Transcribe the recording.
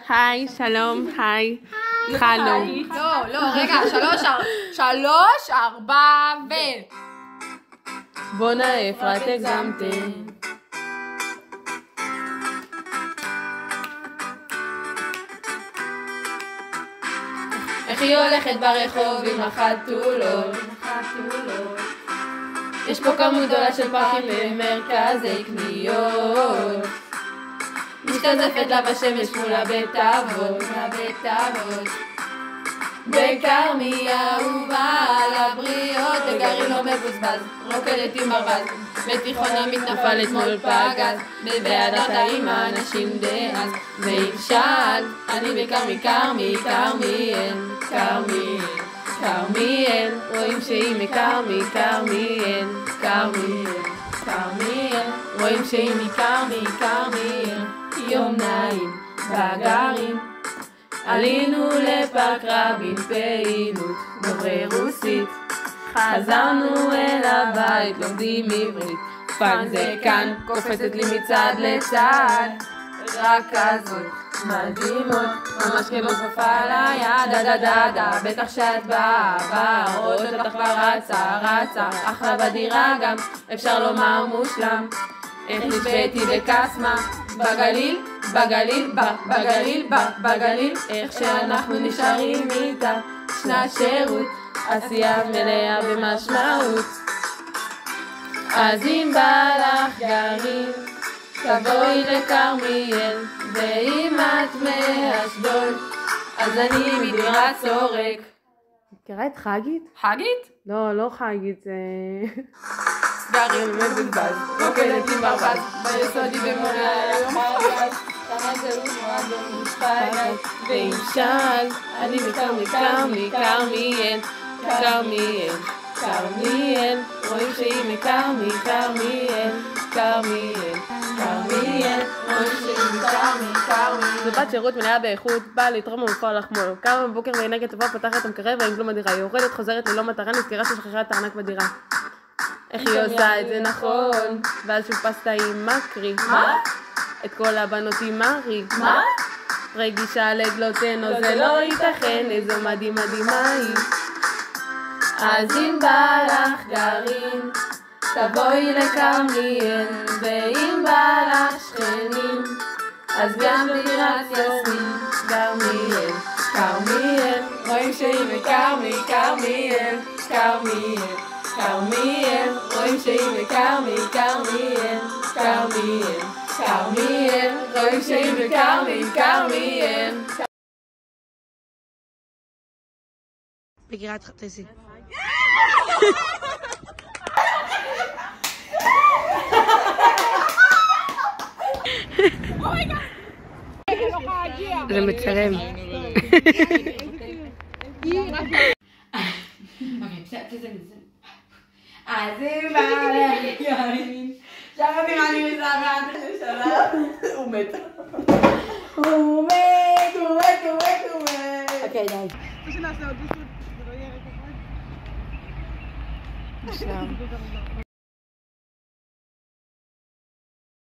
היי, שלום, היי. התחלנו. לא, רגע, 3, 4 ו... בואנה אפרת הגזמתם. איך היא הולכת ברחוב עם החתולות? יש פה כמות גדולה של פארקים במרכזי קניות. משתזפת לה בשמש מול הבית אבות. בכרמיה ובעל הבריות, לגרעין לא מבוזבז, רוקדת עם ברווז, בתיכון עמית נפל אתמול פגז, בוועדת האמא אנשים דאז, ואם שאל, אני בכרמיאל, רואים שהיא מכרמיאל, רואים שהיא מכרמיאל, יום נעים בגרעין. עלינו לפארק רבין פעילות דוברי רוסית, חזרנו אל הבית לומדים עברית, פעם זה כאן קופצת לי מצד לצד, רק כזאת מדהימות, ממש כמו כפפה על היד, דה, בטח שאת באה, רואות אותך כבר רצה, אחלה בדירה גם, אפשר לומר מושלם, איך נשבעתי בקסמה, בגליל, איך שאנחנו נשארים איתה, שנת שירות, עשייה מלאה במשמעות. אז אם בא לך גרעין, תבואי לכרמיאל, ואם את מאשדוד, אז אני מדירת סורק. מכירה את חגית? חגית? לא חגית, זה... גרעין מבוזבז, רוקדת עם ברווז, ביסודי במורה היום חגז, כמה זלות מועדון מושפעת, ואם שאל, אני מכרמיאל, רואים שהיא מכרמיאל, רואים שהיא מכרמיאל. זו בת שירות מלאה באיכות, באה לתרום ומפועל לחמול, קמה בבוקר באנרגיה טובה, פותחת את המקרר ועם כלום בדירה, יורדת, חוזרת ללא מטרה, נזכרה ששכחה את הארנק בדירה. איך היא עושה את זה נכון, ואז שוב פסטה עם מקרי. מה? את כל הבנות עם מרי. מה? רגישה לגלוטן, או זה לא ייתכן, איזו מדהימה היא. אז אם בא לך גרעין, תבואי לכרמיאל, ואם בא לך שכנים, אז גם בדירת יסמין. כרמיאל, רואים שהיא מכרמיאל, רואים שהיא מכרמיאל, רואים שהיא מכרמיאל. בגירת חטסי. זה מצלם. אז אם בא לך גרעין, שמעתי מה אני מסתכלת לשלב, הוא מת. אוקיי, די. בשלב.